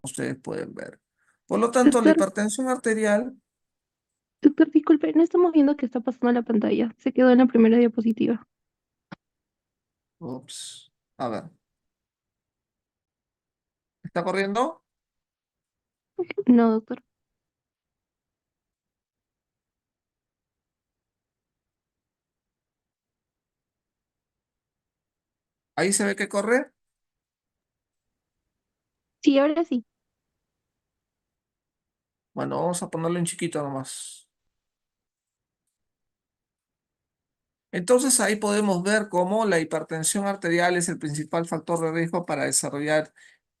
como ustedes pueden ver. Por lo tanto, la Doctor, hipertensión arterial, doctor, disculpe, no estamos viendo qué está pasando en la pantalla. Se quedó en la primera diapositiva. ups, a ver, ¿está corriendo? No, doctor. Ahí se ve que corre. Sí, ahora sí. Bueno, vamos a ponerlo en chiquito nomás. Entonces ahí podemos ver cómo la hipertensión arterial es el principal factor de riesgo para desarrollar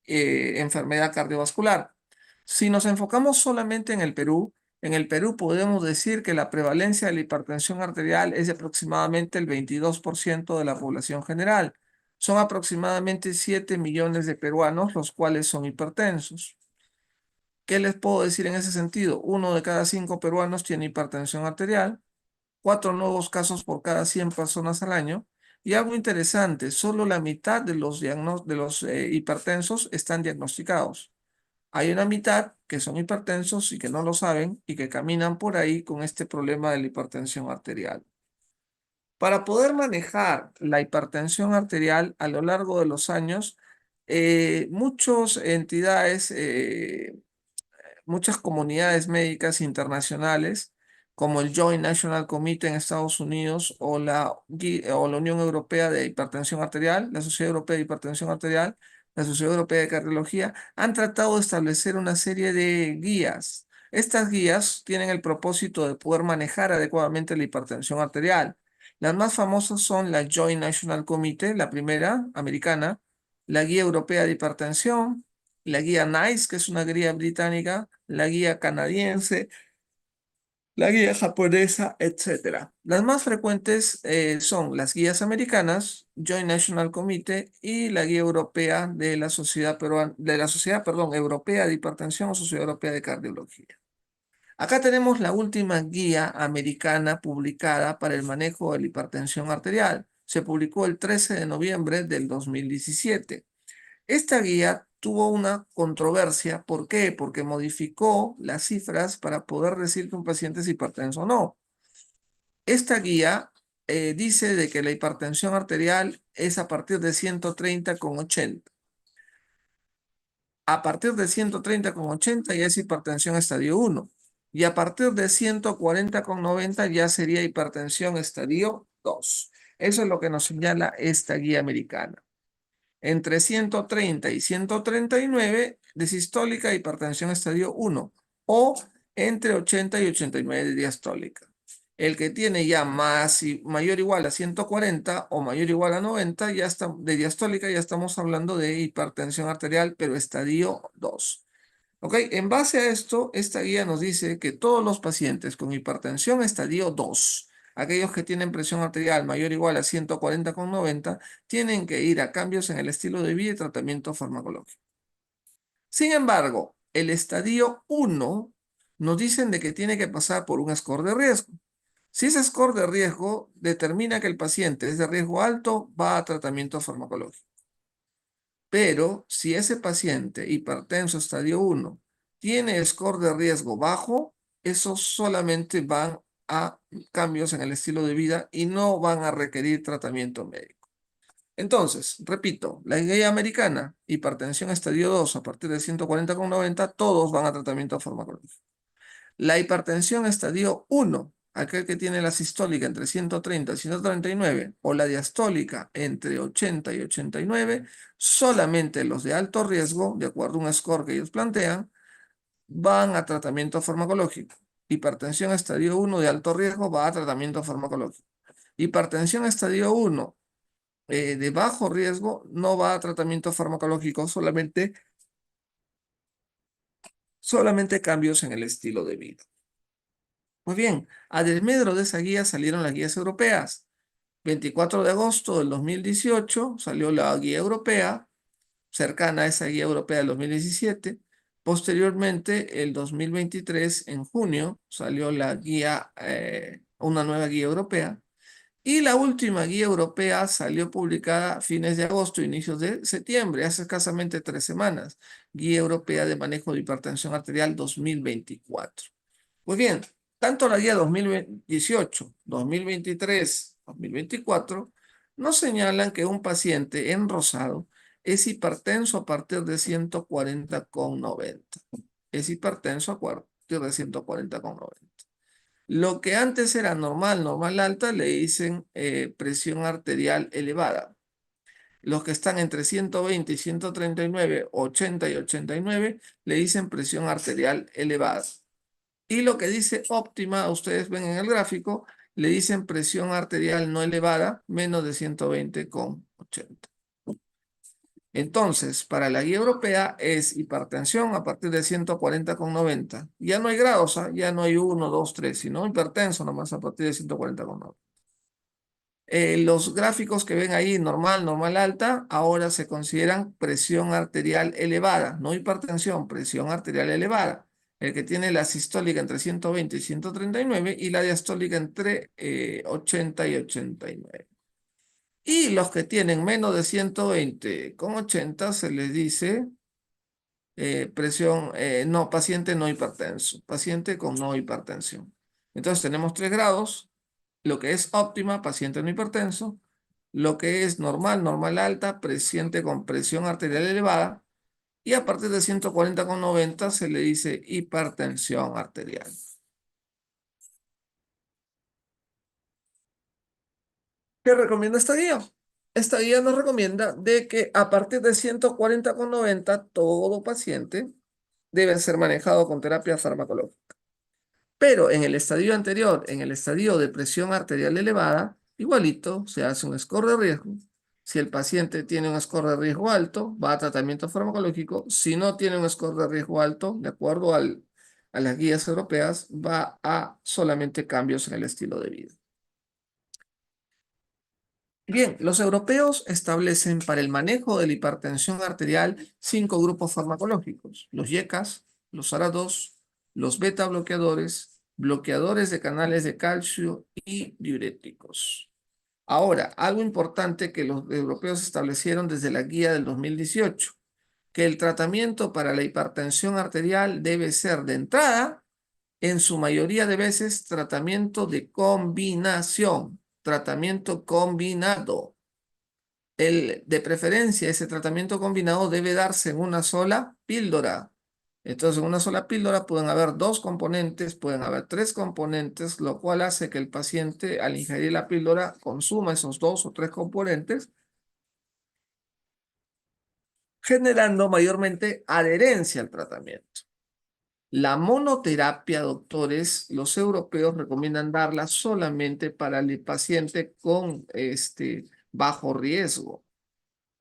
enfermedad cardiovascular. Si nos enfocamos solamente en el Perú podemos decir que la prevalencia de la hipertensión arterial es de aproximadamente el 22% de la población general. Son aproximadamente 7 millones de peruanos los cuales son hipertensos. ¿Qué les puedo decir en ese sentido? Uno de cada 5 peruanos tiene hipertensión arterial, 4 nuevos casos por cada 100 personas al año. Y algo interesante, solo la mitad de los hipertensos están diagnosticados. Hay una mitad que son hipertensos y que no lo saben y que caminan por ahí con este problema de la hipertensión arterial. Para poder manejar la hipertensión arterial a lo largo de los años, muchas entidades muchas comunidades médicas internacionales, como el Joint National Committee en Estados Unidos o la Unión Europea de Hipertensión Arterial, la Sociedad Europea de Hipertensión Arterial, la Sociedad Europea de Cardiología, han tratado de establecer una serie de guías. Estas guías tienen el propósito de poder manejar adecuadamente la hipertensión arterial. Las más famosas son la Joint National Committee, la primera americana, la Guía Europea de Hipertensión, la guía NICE, que es una guía británica, la guía canadiense, la guía japonesa, etcétera. Las más frecuentes son las guías americanas, Joint National Committee, y la guía europea de la Sociedad Europea de Hipertensión o Sociedad Europea de Cardiología. Acá tenemos la última guía americana publicada para el manejo de la hipertensión arterial. Se publicó el 13 de noviembre del 2017. Esta guía tuvo una controversia. ¿Por qué? Porque modificó las cifras para poder decir que un paciente es hipertenso o no. Esta guía dice de que la hipertensión arterial es a partir de 130/80. A partir de 130/80 ya es hipertensión estadio 1. Y a partir de 140/90 ya sería hipertensión estadio 2. Eso es lo que nos señala esta guía americana. Entre 130 y 139 de sistólica, hipertensión estadio 1, o entre 80 y 89 de diastólica. El que tiene ya más y mayor o igual a 140 o mayor o igual a 90 ya está, de diastólica, ya estamos hablando de hipertensión arterial, pero estadio 2. ¿Ok? En base a esto, esta guía nos dice que todos los pacientes con hipertensión estadio 2, aquellos que tienen presión arterial mayor o igual a 140/90, tienen que ir a cambios en el estilo de vida y tratamiento farmacológico. Sin embargo, el estadio 1 nos dicen de que tiene que pasar por un score de riesgo. Si ese score de riesgo determina que el paciente es de riesgo alto, va a tratamiento farmacológico. Pero si ese paciente hipertenso estadio 1 tiene score de riesgo bajo, esos solamente van a cambios en el estilo de vida y no van a requerir tratamiento médico. Entonces, repito, la guía americana, hipertensión estadio 2 a partir de 140/90, todos van a tratamiento farmacológico. La hipertensión estadio 1, aquel que tiene la sistólica entre 130 y 139 o la diastólica entre 80 y 89, solamente los de alto riesgo, de acuerdo a un score que ellos plantean, van a tratamiento farmacológico. Hipertensión estadio 1 de alto riesgo va a tratamiento farmacológico. Hipertensión estadio 1 de bajo riesgo no va a tratamiento farmacológico, solamente cambios en el estilo de vida. Muy bien, a desmedro de esa guía salieron las guías europeas. 24 de agosto del 2018 salió la guía europea, cercana a esa guía europea del 2017. Posteriormente, el 2023, en junio, salió una nueva guía europea. Y la última guía europea salió publicada a fines de agosto, inicios de septiembre, hace escasamente 3 semanas. Guía Europea de Manejo de Hipertensión Arterial 2024. Pues bien, tanto la guía 2018, 2023, 2024 nos señalan que un paciente en rosado es hipertenso a partir de 140,90. Es hipertenso a partir de 140,90. Lo que antes era normal, normal alta, le dicen presión arterial elevada. Los que están entre 120 y 139, 80 y 89, le dicen presión arterial elevada. Y lo que dice óptima, ustedes ven en el gráfico, le dicen presión arterial no elevada, menos de 120,80. Entonces, para la guía europea es hipertensión a partir de 140,90. Ya no hay grados, ¿ah? Ya no hay uno, 2, 3, sino hipertenso nomás a partir de 140,90. Los gráficos que ven ahí, normal, normal alta, ahora se consideran presión arterial elevada, no hipertensión, presión arterial elevada. El que tiene la sistólica entre 120 y 139 y la diastólica entre 80 y 89. Y los que tienen menos de 120,80 se les dice presión, no, paciente no hipertenso, paciente con no hipertensión. Entonces tenemos 3 grados, lo que es óptima, paciente no hipertenso, lo que es normal, normal alta, paciente con presión arterial elevada, y a partir de 140,90 se le dice hipertensión arterial. ¿Qué recomienda esta guía? Esta guía nos recomienda de que a partir de 140,90 todo paciente debe ser manejado con terapia farmacológica. Pero en el estadio anterior, en el estadio de presión arterial elevada, igualito se hace un score de riesgo. Si el paciente tiene un score de riesgo alto, va a tratamiento farmacológico. Si no tiene un score de riesgo alto, de acuerdo a las guías europeas, va a solamente cambios en el estilo de vida. Bien, los europeos establecen para el manejo de la hipertensión arterial 5 grupos farmacológicos: los YECAS, los ARA2, los beta bloqueadores, bloqueadores de canales de calcio y diuréticos. Ahora, algo importante que los europeos establecieron desde la guía del 2018, que el tratamiento para la hipertensión arterial debe ser de entrada, en su mayoría de veces, tratamiento de combinación, tratamiento combinado. De preferencia, ese tratamiento combinado debe darse en una sola píldora. Entonces, en una sola píldora pueden haber 2 componentes, pueden haber 3 componentes, lo cual hace que el paciente, al ingerir la píldora, consuma esos 2 o 3 componentes, generando mayormente adherencia al tratamiento. La monoterapia, doctores, los europeos recomiendan darla solamente para el paciente con bajo riesgo.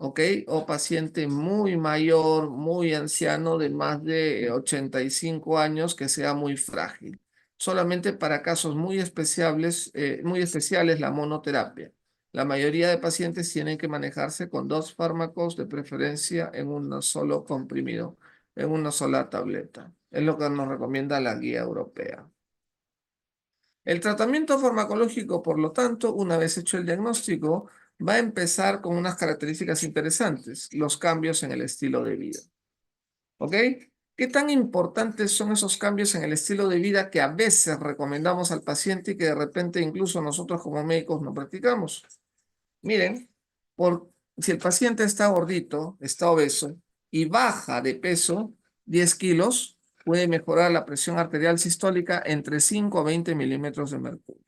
¿Ok? O paciente muy mayor, muy anciano, de más de 85 años, que sea muy frágil. Solamente para casos muy especiales, la monoterapia. La mayoría de pacientes tienen que manejarse con 2 fármacos, de preferencia en un solo comprimido, en una sola tableta. Es lo que nos recomienda la guía europea. El tratamiento farmacológico, por lo tanto, una vez hecho el diagnóstico, va a empezar con unas características interesantes: los cambios en el estilo de vida. ¿Ok? ¿Qué tan importantes son esos cambios en el estilo de vida que a veces recomendamos al paciente y que de repente incluso nosotros como médicos no practicamos? Miren, si el paciente está gordito, está obeso y baja de peso 10 kilos, puede mejorar la presión arterial sistólica entre 5 a 20 milímetros de mercurio.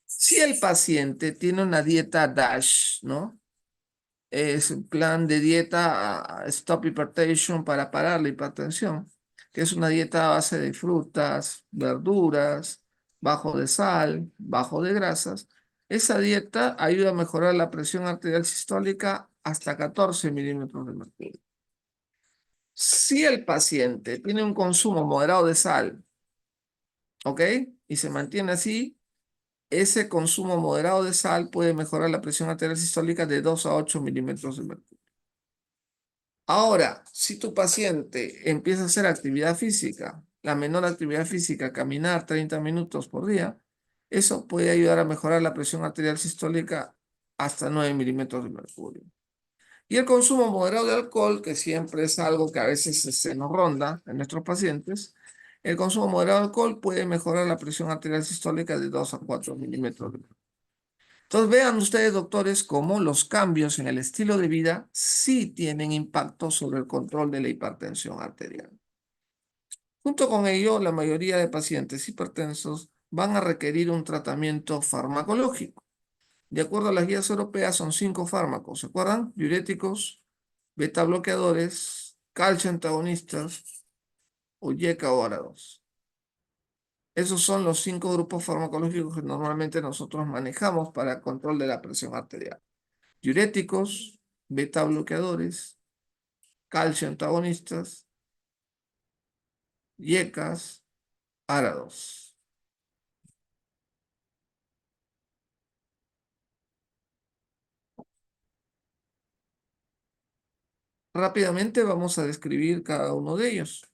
Si el paciente tiene una dieta DASH, ¿no? Es un plan de dieta Stop Hypertension, para parar la hipertensión, que es una dieta a base de frutas, verduras, bajo de sal, bajo de grasas. Esa dieta ayuda a mejorar la presión arterial sistólica hasta 14 milímetros de mercurio. Si el paciente tiene un consumo moderado de sal, ¿ok? Y se mantiene así, ese consumo moderado de sal puede mejorar la presión arterial sistólica de 2 a 8 milímetros de mercurio. Ahora, si tu paciente empieza a hacer actividad física, la menor actividad física, caminar 30 minutos por día, Eso puede ayudar a mejorar la presión arterial sistólica hasta 9 milímetros de mercurio. Y el consumo moderado de alcohol, que siempre es algo que a veces se nos ronda en nuestros pacientes, el consumo moderado de alcohol puede mejorar la presión arterial sistólica de 2 a 4 milímetros de mercurio. Entonces vean ustedes, doctores, cómo los cambios en el estilo de vida sí tienen impacto sobre el control de la hipertensión arterial. Junto con ello, la mayoría de pacientes hipertensos van a requerir un tratamiento farmacológico. De acuerdo a las guías europeas, son 5 fármacos, ¿se acuerdan? Diuréticos, beta bloqueadores, calcio antagonistas o YECA o ARA2. Esos son los 5 grupos farmacológicos que normalmente nosotros manejamos para el control de la presión arterial. Diuréticos, beta bloqueadores, calcio antagonistas, YECAs, ARA2. Rápidamente vamos a describir cada uno de ellos.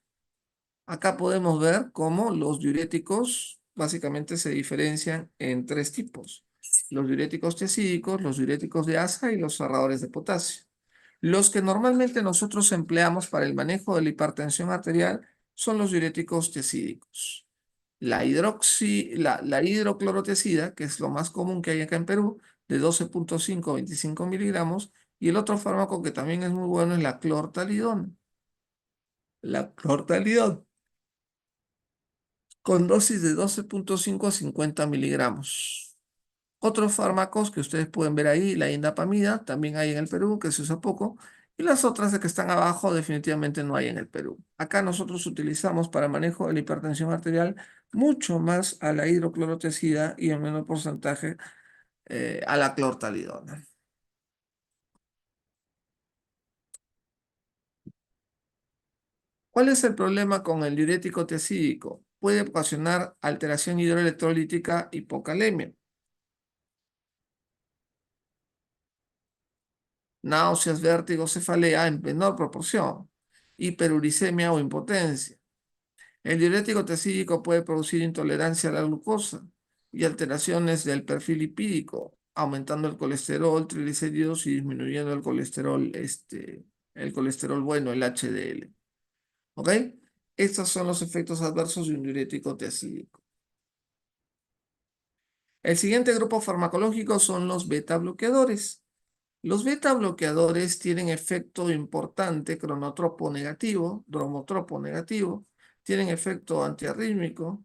Acá podemos ver cómo los diuréticos básicamente se diferencian en 3 tipos. Los diuréticos tiazídicos, los diuréticos de asa y los cerradores de potasio. Los que normalmente nosotros empleamos para el manejo de la hipertensión arterial son los diuréticos tiazídicos. La hidroclorotiazida, que es lo más común que hay acá en Perú, de 12,5 a 25 miligramos, y el otro fármaco que también es muy bueno es la clortalidona. La clortalidona con dosis de 12,5 a 50 miligramos. Otros fármacos que ustedes pueden ver ahí, la indapamida, también hay en el Perú, que se usa poco, y las otras de que están abajo definitivamente no hay en el Perú. Acá nosotros utilizamos para manejo de la hipertensión arterial mucho más a la hidroclorotiazida y en menor porcentaje a la clortalidona. ¿Cuál es el problema con el diurético tiazídico? Puede ocasionar alteración hidroelectrolítica y hipocalemia. Náuseas, vértigos, cefalea en menor proporción, hiperuricemia o impotencia. El diurético tiazídico puede producir intolerancia a la glucosa y alteraciones del perfil lipídico, aumentando el colesterol, triglicéridos y disminuyendo el colesterol bueno, el HDL. ¿Ok? Estos son los efectos adversos de un diurético tiazídico. El siguiente grupo farmacológico son los beta bloqueadores. Los beta bloqueadores tienen efecto importante cronotropo negativo, dromotropo negativo, tienen efecto antiarrítmico,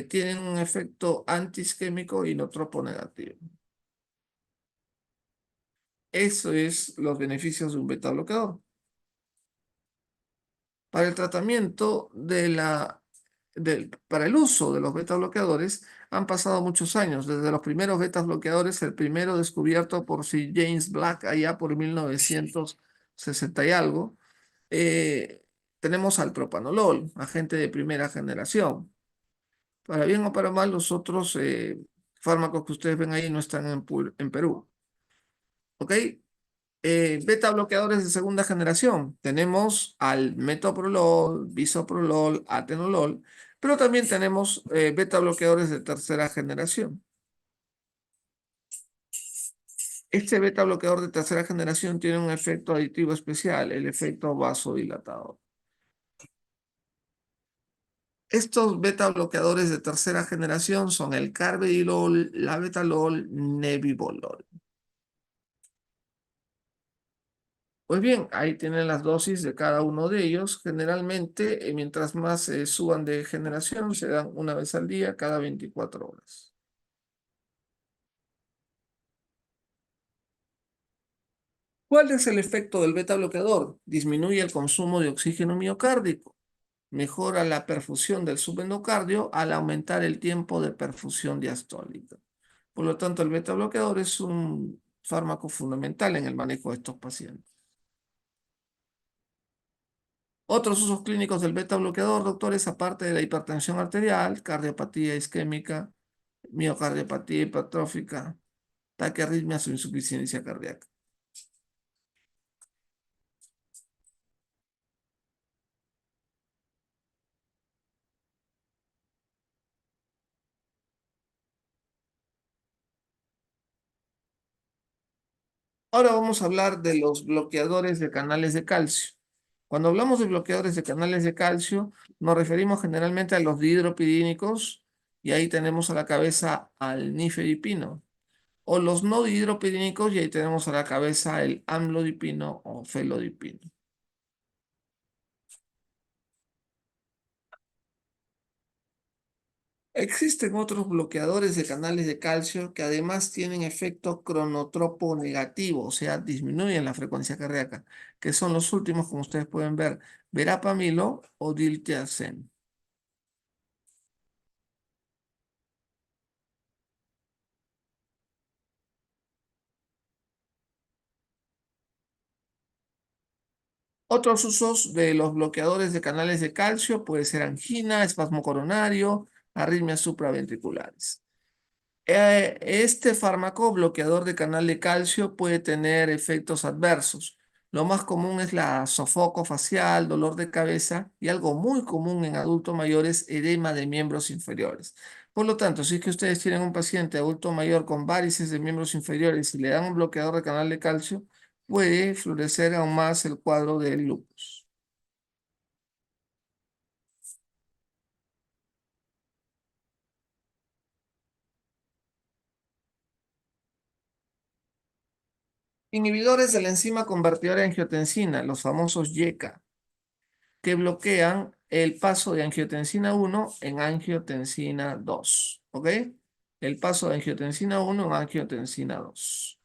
tienen un efecto antiisquémico y notropo negativo. Eso es los beneficios de un beta bloqueador. Para el tratamiento para el uso de los beta bloqueadores han pasado muchos años, desde los primeros beta bloqueadores, el primero descubierto por Sir James Black allá por 1960 y algo. Tenemos al propanolol, agente de primera generación. Para bien o para mal, los otros fármacos que ustedes ven ahí no están en Perú. ¿Ok? Beta bloqueadores de segunda generación. Tenemos al metoprolol, bisoprolol, atenolol, pero también tenemos beta bloqueadores de tercera generación. Este beta bloqueador de tercera generación tiene un efecto aditivo especial, el efecto vasodilatador. Estos beta bloqueadores de tercera generación son el carvedilol, labetalol, nebivolol. Pues bien, ahí tienen las dosis de cada uno de ellos. Generalmente, mientras más suban de generación, se dan una vez al día, cada 24 horas. ¿Cuál es el efecto del beta bloqueador? Disminuye el consumo de oxígeno miocárdico, mejora la perfusión del subendocardio al aumentar el tiempo de perfusión diastólica. Por lo tanto, el beta bloqueador es un fármaco fundamental en el manejo de estos pacientes. Otros usos clínicos del beta bloqueador, doctores, aparte de la hipertensión arterial, cardiopatía isquémica, miocardiopatía hipertrófica, taquiarritmias o insuficiencia cardíaca. Ahora vamos a hablar de los bloqueadores de canales de calcio. Cuando hablamos de bloqueadores de canales de calcio, nos referimos generalmente a los dihidropidínicos y ahí tenemos a la cabeza al nifedipino. O los no dihidropidínicos y ahí tenemos a la cabeza el amlodipino o felodipino. Existen otros bloqueadores de canales de calcio que además tienen efecto cronotropo negativo, o sea, disminuyen la frecuencia cardíaca, que son los últimos, como ustedes pueden ver, verapamilo o diltiazem. Otros usos de los bloqueadores de canales de calcio puede ser angina, espasmo coronario, arritmias supraventriculares. Este fármaco bloqueador de canal de calcio puede tener efectos adversos. Lo más común es la sofoco facial, dolor de cabeza y algo muy común en adultos mayores, edema de miembros inferiores. Por lo tanto, si es que ustedes tienen un paciente adulto mayor con varices de miembros inferiores y le dan un bloqueador de canal de calcio, puede florecer aún más el cuadro del lupus. Inhibidores de la enzima convertidora de angiotensina, los famosos YECA, que bloquean el paso de angiotensina 1 en angiotensina 2. ¿Ok? El paso de angiotensina 1 en angiotensina 2.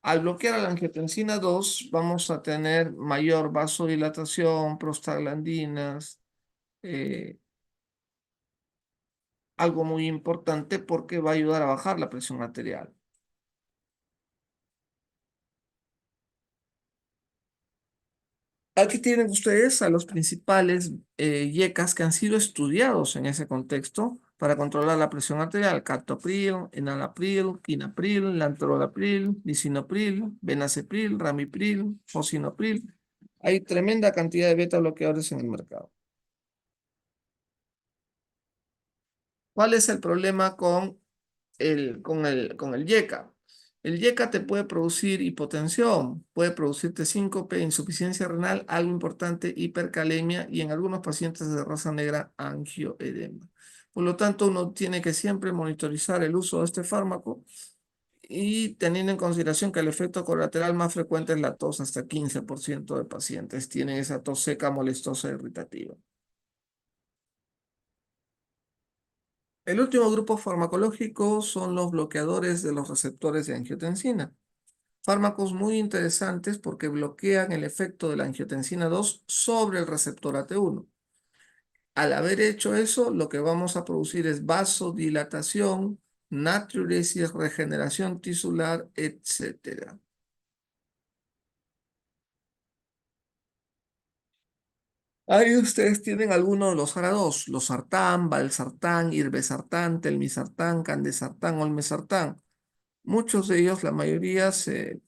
Al bloquear a la angiotensina 2, vamos a tener mayor vasodilatación, prostaglandinas, eh, algo muy importante porque va a ayudar a bajar la presión arterial. Aquí tienen ustedes a los principales YECAs que han sido estudiados en ese contexto para controlar la presión arterial: captopril, enalapril, quinapril, lantorolapril, lisinopril, benacepril, ramipril, fosinopril. Hay tremenda cantidad de beta bloqueadores en el mercado. ¿Cuál es el problema con el YECA? El YECA te puede producir hipotensión, puede producirte síncope, insuficiencia renal, algo importante, hipercalemia y en algunos pacientes de raza negra, angioedema. Por lo tanto, uno tiene que siempre monitorizar el uso de este fármaco y teniendo en consideración que el efecto colateral más frecuente es la tos. Hasta 15% de pacientes tienen esa tos seca, molestosa, irritativa. El último grupo farmacológico son los bloqueadores de los receptores de angiotensina. Fármacos muy interesantes porque bloquean el efecto de la angiotensina 2 sobre el receptor AT1. Al haber hecho eso, lo que vamos a producir es vasodilatación, natriuresis, regeneración tisular, etcétera. Ahí ustedes tienen algunos de los ARA2, los sartán, valsartán, irbesartán, telmisartán, candesartán, olmesartán. Muchos de ellos, la mayoría, se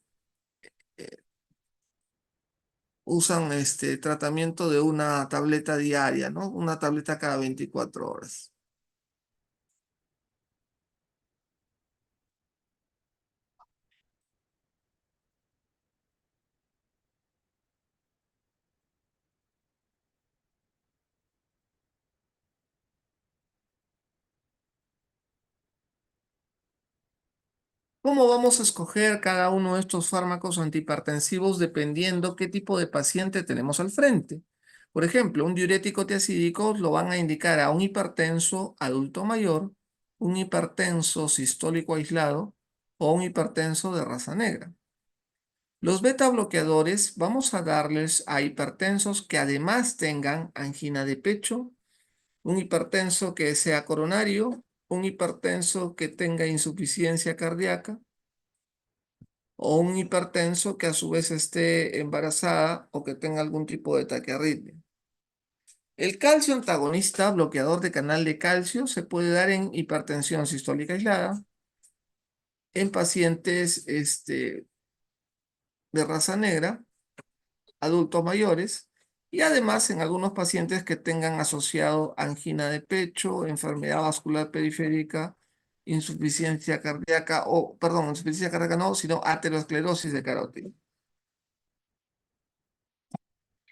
usan este tratamiento de una tableta diaria, ¿no? Una tableta cada 24 horas. ¿Cómo vamos a escoger cada uno de estos fármacos antihipertensivos dependiendo qué tipo de paciente tenemos al frente? Por ejemplo, un diurético tiacídico lo van a indicar a un hipertenso adulto mayor, un hipertenso sistólico aislado o un hipertenso de raza negra. Los beta bloqueadores vamos a darles a hipertensos que además tengan angina de pecho, un hipertenso que sea coronario, un hipertenso que tenga insuficiencia cardíaca o un hipertenso que a su vez esté embarazada o que tenga algún tipo de taquiarritmia. El calcio antagonista, bloqueador de canal de calcio, se puede dar en hipertensión sistólica aislada, en pacientes de raza negra, adultos mayores, y además en algunos pacientes que tengan asociado angina de pecho, enfermedad vascular periférica insuficiencia cardíaca, o, perdón, insuficiencia cardíaca no, sino aterosclerosis de carótida.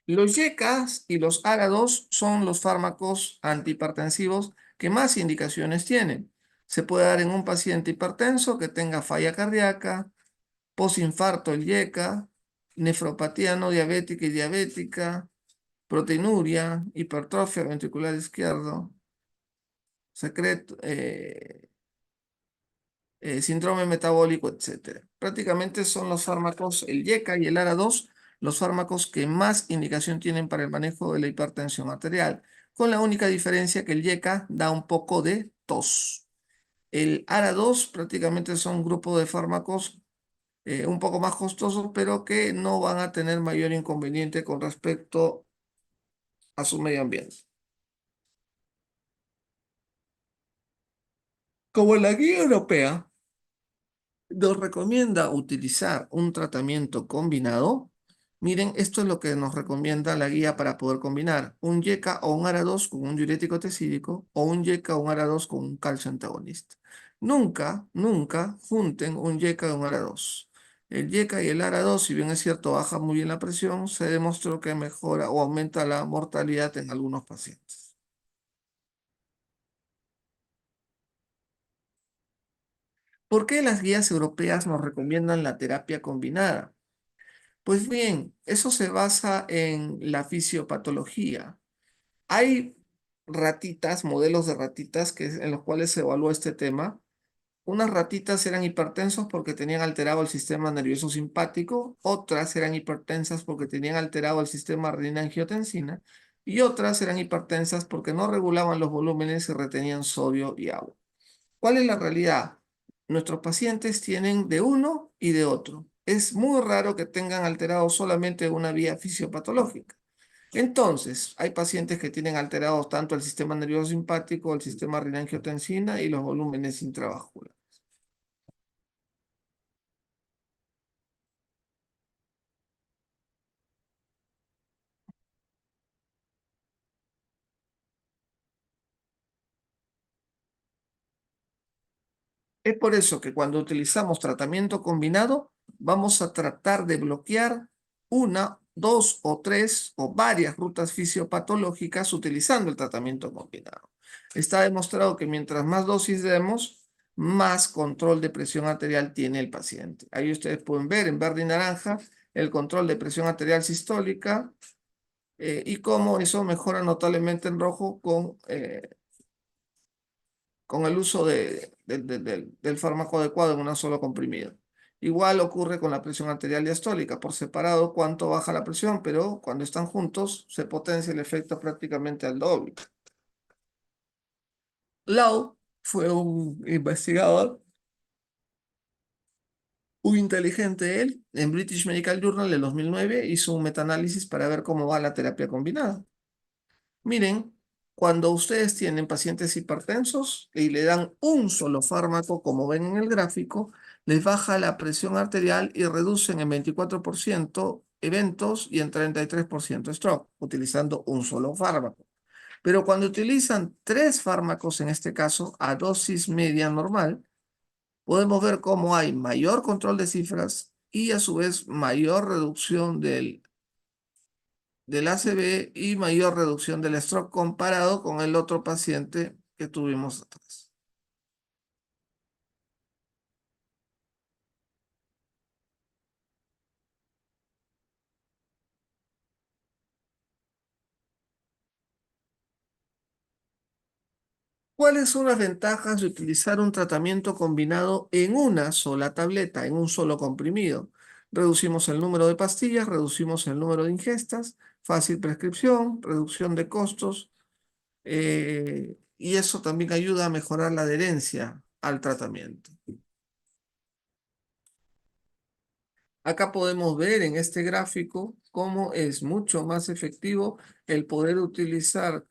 Los YECAs y los ARA2 son los fármacos antihipertensivos que más indicaciones tienen. Se puede dar en un paciente hipertenso que tenga falla cardíaca, posinfarto el YECA, nefropatía no diabética y diabética, proteinuria, hipertrofia ventricular izquierdo, secreto, síndrome metabólico, etcétera. Prácticamente son los fármacos, el YECA y el ARA2, los fármacos que más indicación tienen para el manejo de la hipertensión arterial, con la única diferencia que el YECA da un poco de tos. El ARA2 prácticamente son un grupo de fármacos un poco más costosos, pero que no van a tener mayor inconveniente con respecto a su medio ambiente. Como la guía europea nos recomienda utilizar un tratamiento combinado. Miren, esto es lo que nos recomienda la guía para poder combinar un YECA o un ARA2 con un diurético tesídico o un YECA o un ARA2 con un calcio antagonista. Nunca, nunca junten un YECA y un ARA2. El YECA y el ARA2, si bien es cierto, baja muy bien la presión, se demostró que mejora o aumenta la mortalidad en algunos pacientes. ¿Por qué las guías europeas nos recomiendan la terapia combinada? Pues bien, eso se basa en la fisiopatología. Hay ratitas, modelos de ratitas en los cuales se evaluó este tema. Unas ratitas eran hipertensos porque tenían alterado el sistema nervioso simpático, otras eran hipertensas porque tenían alterado el sistema renina-angiotensina y otras eran hipertensas porque no regulaban los volúmenes y retenían sodio y agua. ¿Cuál es la realidad? Nuestros pacientes tienen de uno y de otro. Es muy raro que tengan alterado solamente una vía fisiopatológica. Entonces, hay pacientes que tienen alterados tanto el sistema nervioso simpático, el sistema renina-angiotensina y los volúmenes intravasculares. Es por eso que cuando utilizamos tratamiento combinado, vamos a tratar de bloquear una, dos o tres o varias rutas fisiopatológicas utilizando el tratamiento combinado. Está demostrado que mientras más dosis demos, más control de presión arterial tiene el paciente. Ahí ustedes pueden ver en verde y naranja el control de presión arterial sistólica y cómo eso mejora notablemente en rojo con el uso del fármaco adecuado en una sola comprimido. Igual ocurre con la presión arterial diastólica. Por separado, cuánto baja la presión, pero cuando están juntos se potencia el efecto prácticamente al doble. Lau fue un investigador muy inteligente. Él, en British Medical Journal de 2009, hizo un metaanálisis para ver cómo va la terapia combinada. Miren, cuando ustedes tienen pacientes hipertensos y le dan un solo fármaco, como ven en el gráfico, les baja la presión arterial y reducen en 24% eventos y en 33% stroke, utilizando un solo fármaco. Pero cuando utilizan tres fármacos, en este caso, a dosis media normal, podemos ver cómo hay mayor control de cifras y a su vez mayor reducción del ACV y mayor reducción del stroke comparado con el otro paciente que tuvimos atrás. ¿Cuáles son las ventajas de utilizar un tratamiento combinado en una sola tableta, en un solo comprimido? Reducimos el número de pastillas, reducimos el número de ingestas, fácil prescripción, reducción de costos, y eso también ayuda a mejorar la adherencia al tratamiento. Acá podemos ver en este gráfico cómo es mucho más efectivo el poder utilizar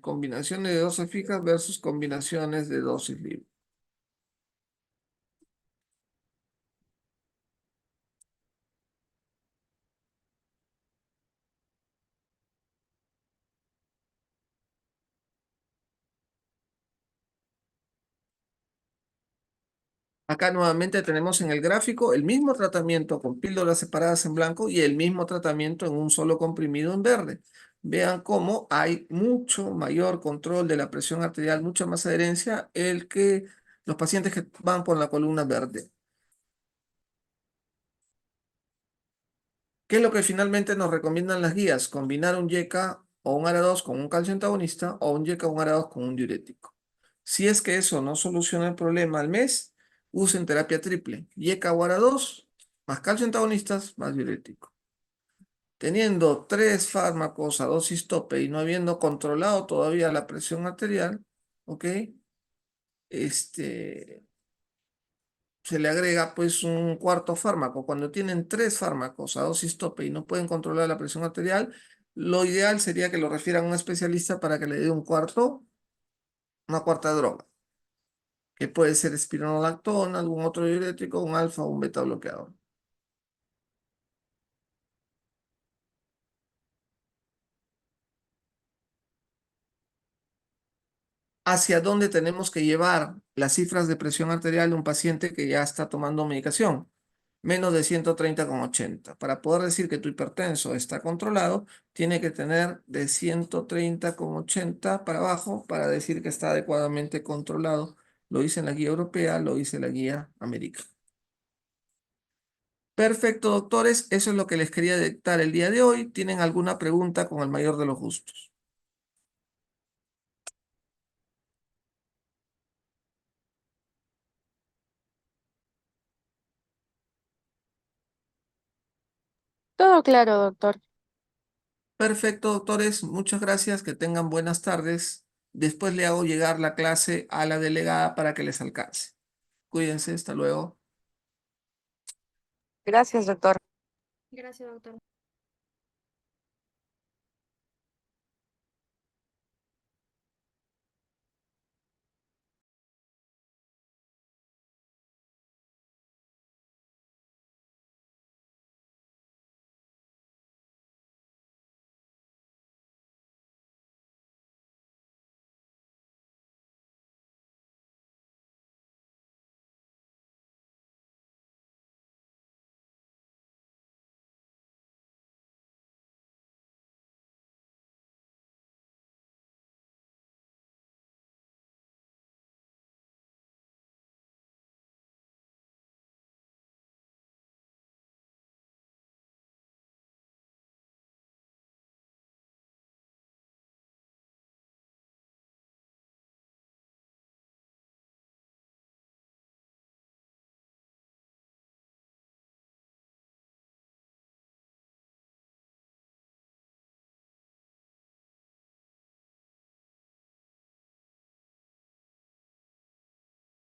combinaciones de dosis fijas versus combinaciones de dosis libres. Acá nuevamente tenemos en el gráfico el mismo tratamiento con píldoras separadas en blanco y el mismo tratamiento en un solo comprimido en verde. Vean cómo hay mucho mayor control de la presión arterial, mucha más adherencia el que los pacientes que van por la columna verde. ¿Qué es lo que finalmente nos recomiendan las guías? Combinar un YK o un ARA2 con un calcio antagonista o un YK o un ARA2 con un diurético. Si es que eso no soluciona el problema al mes, usen terapia triple. YK o ARA2 más calcio antagonistas más diurético. Teniendo 3 fármacos a dosis tope y no habiendo controlado todavía la presión arterial, ¿ok? Este, se le agrega pues un cuarto fármaco. Cuando tienen 3 fármacos a dosis tope y no pueden controlar la presión arterial, lo ideal sería que lo refieran a un especialista para que le dé una cuarta droga, que puede ser espironolactona, algún otro diurético, un alfa o un beta bloqueador. ¿Hacia dónde tenemos que llevar las cifras de presión arterial de un paciente que ya está tomando medicación? Menos de 130,80. Para poder decir que tu hipertenso está controlado, tiene que tener de 130,80 para abajo para decir que está adecuadamente controlado. Lo dice en la guía europea, lo dice la guía americana. Perfecto, doctores. Eso es lo que les quería dictar el día de hoy. ¿Tienen alguna pregunta? Con el mayor de los gustos. Todo claro, doctor. Perfecto, doctores. Muchas gracias. Que tengan buenas tardes. Después le hago llegar la clase a la delegada para que les alcance. Cuídense. Hasta luego. Gracias, doctor. Gracias, doctor.